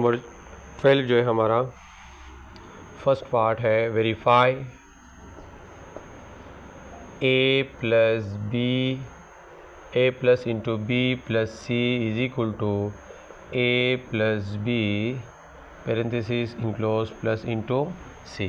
Number 12 जो है हमारा फर्स्ट पार्ट है, verify A plus into B plus C is equal to A plus B parenthesis enclose plus into C.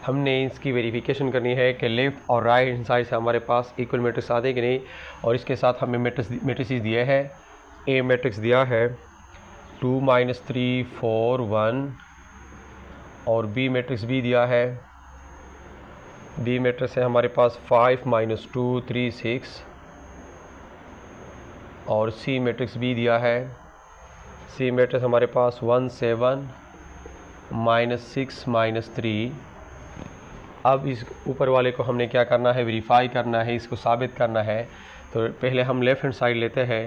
हमने इसकी verification करनी है कि लेफ़्ट और राइट हैंड साइड से हमारे पास इक्वल मैट्रिक्स आते कि नहीं, और इसके साथ हमें मैट्रिक्स दिए हैं। ए मैट्रिक्स दिया है 2 - 3 4 1 और बी मैट्रिक्स भी दिया है। बी मैट्रिक्स है हमारे पास 5 - 2 3 6 और सी मैट्रिक्स भी दिया है। सी मैट्रिक्स हमारे पास 1 7 -6 -3। अब इस ऊपर वाले को हमने क्या करना है, वेरीफाई करना है, इसको साबित करना है। तो पहले हम लेफ़्ट हैंड साइड लेते हैं।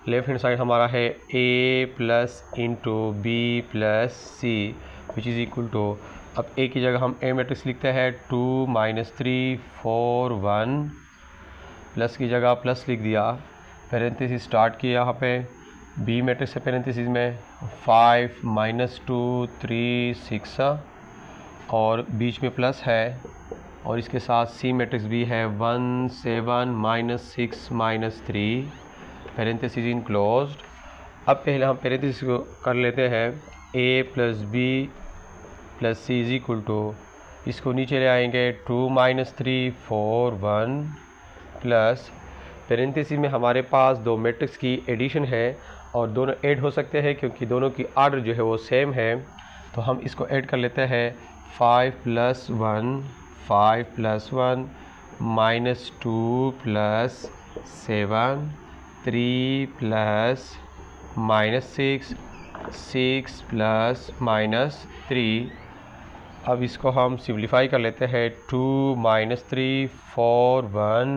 लेफ़्ट हैंड साइड हमारा है a plus into B plus C which is equal to, अब a की जगह हम a मैट्रिक्स लिखते हैं 2 - 3 4 1 प्लस की जगह प्लस लिख दिया, पेरेंथेसिस स्टार्ट किया यहाँ पे। b मैट्रिक्स है पेरेंथेसिस में 5 - 2 3 6 और बीच में प्लस है, और इसके साथ सी मैट्रिक्स भी है 1 7 -6 -3 पेरेंथेसिस इनक्लोज्ड। अब पहले हम पेरेंथेसिस को कर लेते हैं a plus B plus C is equal to, इसको नीचे ले आएंगे 2 - 3 4 1 प्लस पेरेंथेसिस में हमारे पास दो मैट्रिक्स की एडिशन है और दोनों ऐड हो सकते हैं क्योंकि दोनों की आर्डर जो है वो सेम है। तो हम इसको ऐड कर लेते हैं 5 + 1 5 + 1 -2 + 7 3 + -6 6 + -3। अब इसको हम सिंप्लीफाई कर लेते हैं 2 - 3 4 1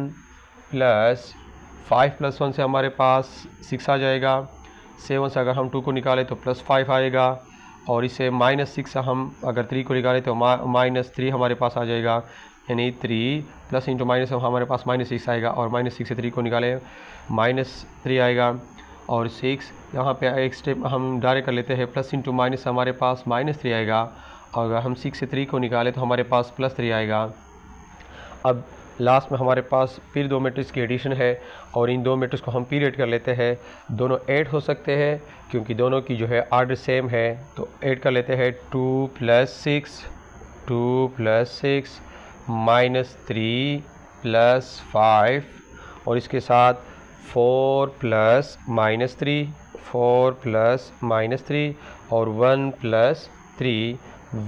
प्लस 5 + 1 से हमारे पास 6 आ जाएगा। 7 से अगर हम 2 को निकालें तो +5 आएगा, और इसे -6 से हम अगर 3 को निकालें तो -3 हमारे पास आ जाएगा, यानी 3 प्लस इंटू माइनस हमारे पास -6 आएगा, और -6 से 3 को निकालें -3 आएगा, और 6 यहाँ पे एक स्टेप हम डायरेक्ट कर लेते हैं, प्लस इंटू माइनस हमारे पास -3 आएगा, और अगर हम 6 से 3 को निकालें तो हमारे पास +3 आएगा। अब लास्ट में हमारे पास फिर दो मैट्रिक्स की एडिशन है, और इन दो मैट्रिक्स को हम पीरियड कर लेते हैं। दोनों ऐड हो सकते हैं क्योंकि दोनों की जो है आर्डर सेम है, तो ऐड कर लेते हैं 2 + 6 2 + 6 -3 + 5, और इसके साथ 4 + -3 4 + -3 और 1 + 3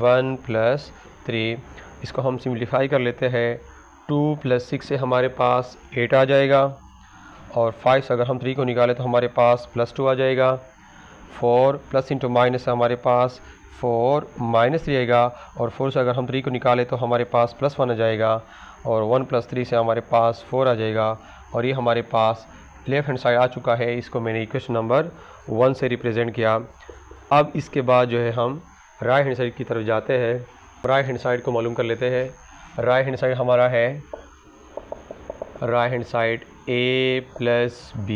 1 + 3। इसको हम सिंप्लीफाई कर लेते हैं। 2 + 6 से हमारे पास 8 आ जाएगा, और 5 से अगर हम 3 को निकालें तो हमारे पास +2 आ जाएगा। 4 प्लस इंटू माइनस से हमारे पास 4 -3 आएगा, और 4 से अगर हम 3 को निकालें तो हमारे पास +1 आ जाएगा, और 1 + 3 से हमारे पास 4 आ जाएगा, और ये हमारे पास लेफ़्ट हैंड साइड आ चुका है। इसको मैंने इक्वेशन नंबर 1 से रिप्रेजेंट किया। अब इसके बाद जो है हम राइट हैंड साइड की तरफ जाते हैं। राइट हैंड साइड को मालूम कर लेते हैं। राइट हैंड साइड हमारा है, right hand side a + b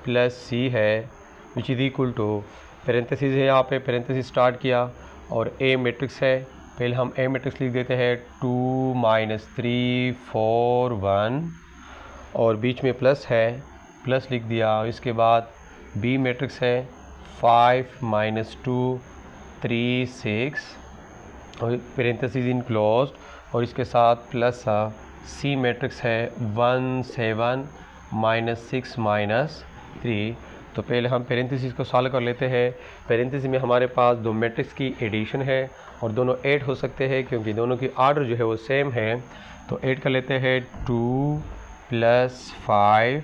+ c है which is equal to, parenthesis है यहाँ पे, पेरेंथेसिस स्टार्ट किया, और a मैट्रिक्स है। पहले हम a मैट्रिक्स लिख देते हैं 2 - 3 4 1, और बीच में प्लस है, प्लस लिख दिया। इसके बाद b मैट्रिक्स है 5 - 2 3 6 और पेरेंथेसिस इनक्लोज्ड, और इसके साथ प्लस सी मैट्रिक्स है 1 7 -6 -3। तो पहले हम पेरेंथेसिस को सॉल्व कर लेते हैं। पेरेंथेसिस में हमारे पास दो मैट्रिक्स की एडिशन है, और दोनों ऐड हो सकते हैं क्योंकि दोनों की आर्डर जो है वो सेम है। तो ऐड कर लेते हैं 2 + 5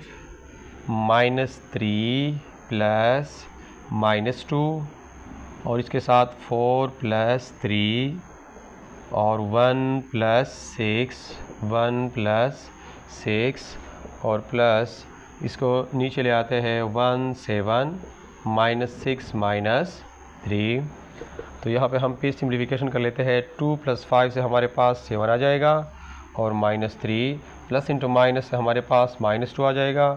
-3 + -2, और इसके साथ 4 + 3 और 1 + 6 1 + 6, और प्लस इसको नीचे ले आते हैं 1 7 -6 -3। तो यहाँ पे हम फिर सिम्प्लीफिकेशन कर लेते हैं। 2 + 5 से हमारे पास 7 आ जाएगा, और -3 प्लस इंटू माइनस से हमारे पास -2 आ जाएगा।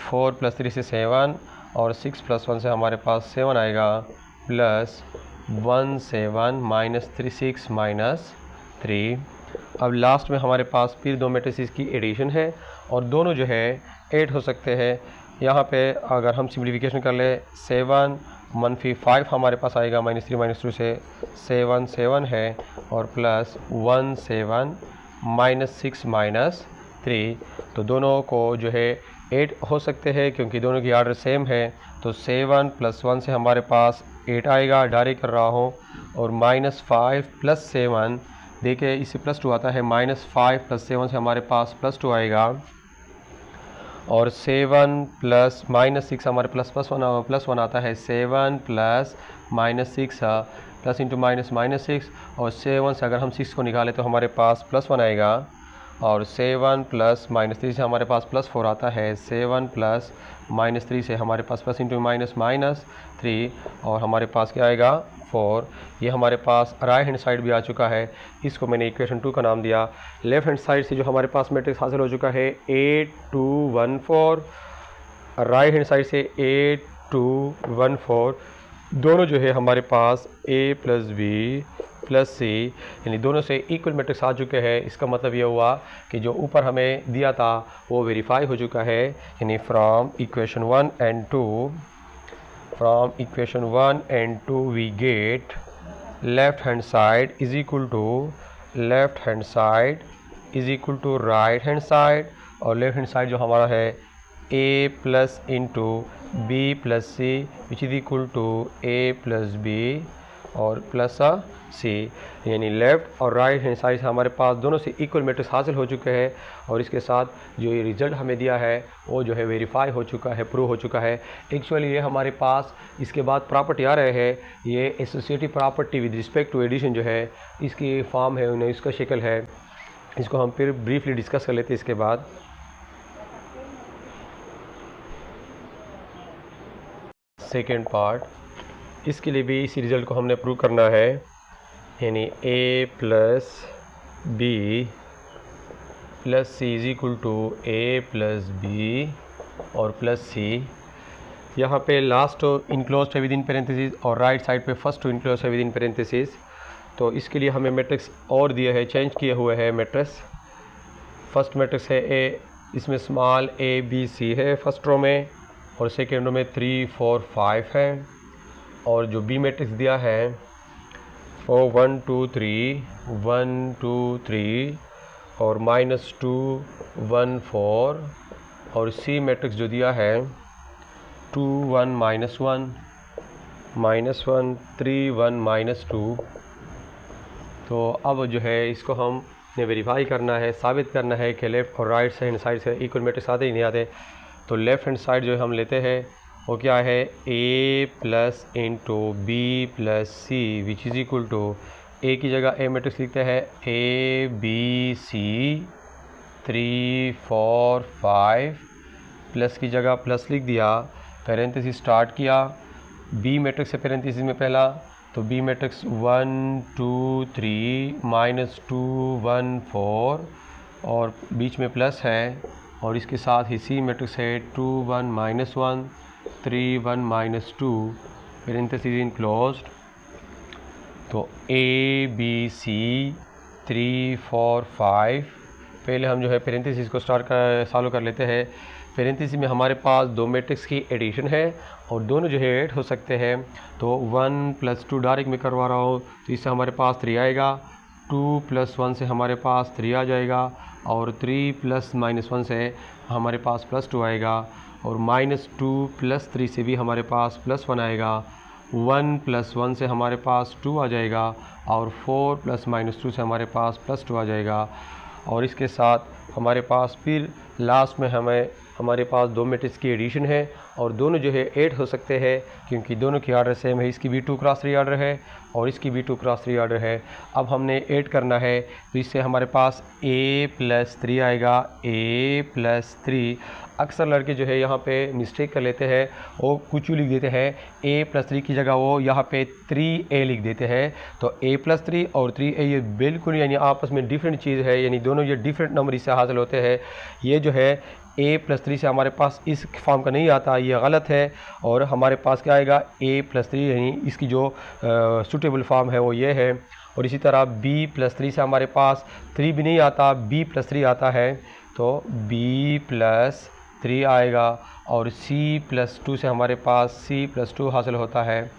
4 + 3 से 7, और 6 + 1 से हमारे पास 7 आएगा, प्लस 1 7 माइनस 3 6 माइनस 3। अब लास्ट में हमारे पास फिर दो मैट्रिसेस की एडिशन है और दोनों जो है 8 हो सकते हैं। यहाँ पे अगर हम सिम्प्लीफिकेशन कर ले 7 मनफी 5 हमारे पास आएगा -3 -2 से 7 7 है और प्लस 1 7 माइनस 6 माइनस 3। तो दोनों को जो है 8 हो सकते हैं क्योंकि दोनों की आर्डर सेम है। तो 7 + 1 से हमारे पास 8 आएगा, डायरेक्ट कर रहा हूँ। और -5 + 7 देखिए इससे +2 आता है, -5 + 7 से हमारे पास +2 आएगा। और 7 प्लस -6 हमारे +1 आता है। 7 प्लस -6 प्लस इंटू -6 और 7 से अगर हम 6 को निकालें तो हमारे पास +1 आएगा। और 7 प्लस -3 से हमारे पास +4 आता है। 7 प्लस -3 से हमारे पास प्लस इंटू -3 और हमारे पास क्या आएगा 4। ये हमारे पास राइट हैंड साइड भी आ चुका है, इसको मैंने इक्वेशन 2 का नाम दिया। लेफ्ट हैंड साइड से जो हमारे पास मैट्रिक्स हासिल हो चुका है 8 2 1 4, राइट हैंड साइड से 8 2 1 4, दोनों जो है हमारे पास A + B + C यानी दोनों से इक्वल मैट्रिक्स आ चुके हैं। इसका मतलब ये हुआ कि जो ऊपर हमें दिया था वो वेरीफाई हो चुका है। यानी from equation 1 and 2 we get left hand side is equal to right hand side और लेफ्ट हैंड साइड जो हमारा है A + B + C which is equal to A + B और +C। यानी लेफ़्ट और राइट हैंड साइड से हमारे पास दोनों से इक्वल मैट्रिक्स हासिल हो चुके हैं। और इसके साथ जो ये रिज़ल्ट हमें दिया है वो जो है वेरीफाई हो चुका है, प्रूव हो चुका है। एक्चुअली ये हमारे पास इसके बाद प्रॉपर्टी आ रहे हैं, ये associative property with respect to addition जो है इसकी फॉर्म है, उन्हें इसका शक्ल है। इसको हम फिर ब्रीफली डिस्कस कर लेते हैं इसके बाद। सेकेंड पार्ट, इसके लिए भी इसी रिज़ल्ट को हमने प्रूव करना है। यानी A + B + C is equal to A + B और +C। यहाँ पे लास्ट इनक्लोज्ड है विद इन पैरेंथेसिस और राइट साइड पे फर्स्ट इनक्लोज्ड है विद इन पैरेंथेसिस। तो इसके लिए हमें मैट्रिक्स और दिए है, चेंज किए हुए हैं मैट्रिक्स। फर्स्ट मैट्रिक्स है A, इसमें स्मॉल a b c है फर्स्ट रो में और सेकेंड रो में 3 4 5 है। और जो बी मैट्रिक्स दिया है वो 1 2 3 1 2 3 और -2 1 4 और सी मैट्रिक्स जो दिया है 2 1 -1 -1 3 1 -2। तो अब जो है इसको हम ने वेरीफाई करना है, साबित करना है कि लेफ़्ट और राइट हैंड साइड से इक्वल मैट्रिक्स आते ही नहीं आते। तो लेफ़्ट हैंड साइड जो हम लेते हैं वो क्या है A + B + C which is equal to A की जगह A मैट्रिक्स लिखते हैं A B C 3 4 5 प्लस की जगह प्लस लिख दिया, पैरेंथेसिस स्टार्ट किया। B मैट्रिक्स है पैरेंथेसिस में पहला, तो B मैट्रिक्स 1 2 3 -2 1 4 और बीच में प्लस है। और इसके साथ ही C मैट्रिक्स है 2 1 -1 3 1 -2 पैरेंथेसिस इनक्लोज्ड। तो A B C 3 4 5 पहले हम जो है पैरेंथेसिस को सॉल्व कर लेते हैं। पैरेंथेसिस में हमारे पास दो मैट्रिक्स की एडिशन है और दोनों जो है 8 हो सकते हैं। तो 1 + 2 डायरेक्ट में करवा रहा हूँ, तो इससे हमारे पास 3 आएगा। 2 + 1 से हमारे पास 3 आ जाएगा और 3 + -1 से हमारे पास +2 आएगा और -2 + 3 से भी हमारे पास +1 आएगा। 1 + 1 से हमारे पास 2 आ जाएगा और 4 + -2 से हमारे पास +2 आ जाएगा। और इसके साथ हमारे पास फिर लास्ट में हमारे पास दो मैट्रिक्स की एडिशन है और दोनों जो है 8 हो सकते हैं क्योंकि दोनों की आर्डर सेम है। इसकी भी 2 × 3 आर्डर है और इसकी भी 2 × 3 आर्डर है। अब हमने 8 करना है तो इससे हमारे पास A + 3 आएगा, A + 3। अक्सर लड़के जो है यहाँ पे मिस्टेक कर लेते हैं, वो कुछ लिख देते हैं A + 3 की जगह वो यहाँ पे 3A लिख देते हैं। तो A + 3 और 3A ये बिल्कुल यानी आपस में डिफरेंट चीज़ है, यानी दोनों ये डिफरेंट नंबर इससे हासिल होते हैं। ये जो है a+3 से हमारे पास इस फॉर्म का नहीं आता, ये गलत है। और हमारे पास क्या आएगा a+3, यानी इसकी जो सूटेबल फॉर्म है वो ये है। और इसी तरह b+3 से हमारे पास 3 भी नहीं आता, b+3 आता है, तो b+3 आएगा। और c+2 से हमारे पास c+2 हासिल होता है।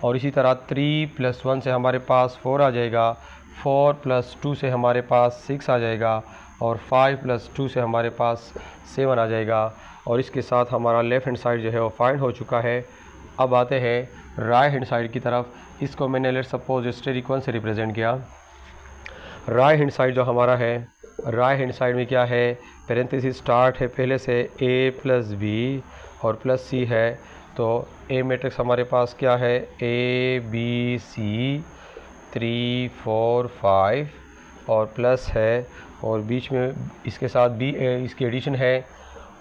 और इसी तरह 3+1 से हमारे पास 4 आ जाएगा, 4+2 से हमारे पास 6 आ जाएगा, और 5+2 से हमारे पास 7 आ जाएगा। और इसके साथ हमारा लेफ़्ट हैंड साइड जो है वो फाइंड हो चुका है। अब आते हैं राइट हैंड साइड की तरफ। इसको मैंने लेट्स सपोज स्टेरिक 1 से रिप्रेजेंट किया। राइट हैंड साइड जो हमारा है, राइट हैंड साइड में क्या है, पैरेंथेसिस स्टार्ट है पहले से a+b और +c है। तो ए मैट्रिक्स हमारे पास क्या है, a b c 3 4 5 और प्लस है, और बीच में इसके साथ b इसकी एडिशन है।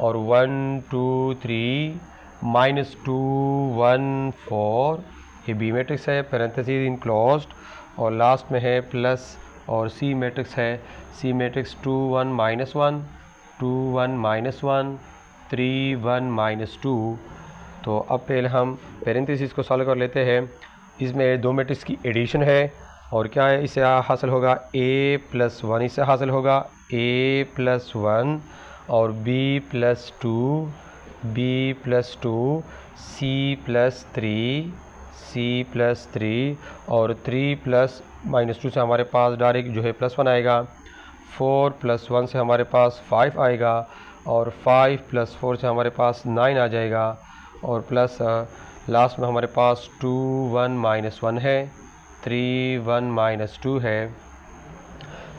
और 1 2 3 -2 1 4 ये बी मैट्रिक्स है, पैरेंथेसिस इनक्लोज्ड। और लास्ट में है प्लस, और सी मैट्रिक्स है, सी मैट्रिक्स 2 1 -1 2 1 -1 3 1 -2। तो अब पहले हम पैरेंथेसिस को सॉल्व कर लेते हैं। इसमें दो मैट्रिक्स की एडिशन है, और क्या है, इससे हासिल होगा a+1, इससे हासिल होगा a+1 और b+2 b+2 c+3 और 3 -2 से हमारे पास डायरेक्ट जो है +1 आएगा। 4+1 से हमारे पास 5 आएगा, और 5+4 से हमारे पास 9 आ जाएगा, और प्लस लास्ट में हमारे पास 2 1 -1 है, 3 1 -2 है।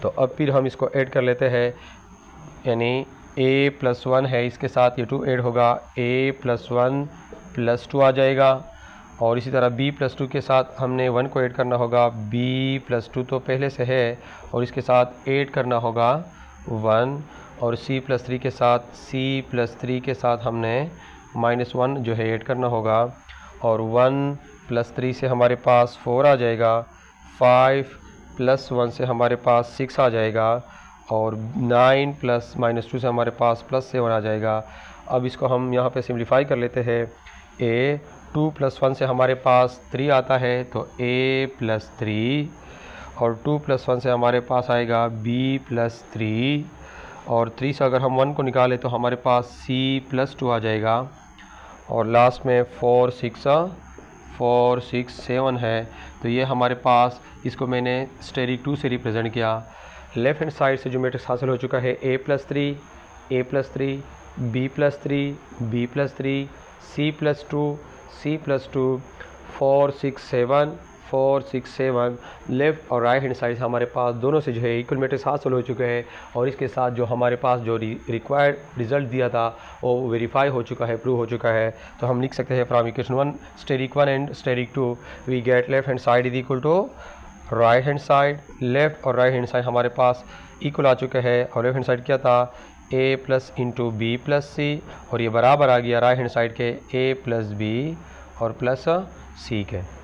तो अब फिर हम इसको ऐड कर लेते हैं, यानी a+1 है, इसके साथ ये 2 ऐड होगा, a+1 +2 आ जाएगा। और इसी तरह b+2 के साथ हमने 1 को ऐड करना होगा, b+2 तो पहले से है, और इसके साथ ऐड करना होगा 1। और c+3 के साथ c+3 के साथ हमने -1 जो है ऐड करना होगा, और 1+3 से हमारे पास 4 आ जाएगा, 5+1 से हमारे पास 6 आ जाएगा, और 9 -2 से हमारे पास +7 आ जाएगा। अब इसको हम यहाँ पे सिम्प्लीफाई कर लेते हैं। a 2+1 से हमारे पास 3 आता है, तो a+3, और 2+1 से हमारे पास आएगा b+3, और 3 से अगर हम 1 को निकालें तो हमारे पास c+2 आ जाएगा। और लास्ट में 4 6 7 है। तो ये हमारे पास, इसको मैंने स्टेरिक 2 से रिप्रेजेंट किया। लेफ़्ट हैंड साइड से जो मैट्रिक्स हासिल हो चुका है a+3 b+3 b+3 c+2 4 6 7 left और राइट हैंड साइड हमारे पास दोनों से जो है इक्वल मैट्रिक्स हासिल हो चुके हैं। और इसके साथ जो हमारे पास जो रिक्वायर्ड रिजल्ट दिया था वो वेरीफाई हो चुका है, प्रूव हो चुका है। तो हम लिख सकते हैं from equation 1 asterisk 1 and asterisk 2 we get left hand side is equal to right hand side. Left और राइट हैंड साइड हमारे पास इक्वल आ चुका है, और लेफ्ट हैंड साइड क्या था a+× b+c, और ये बराबर आ गया राइट हैंड साइड के a+b और +c के।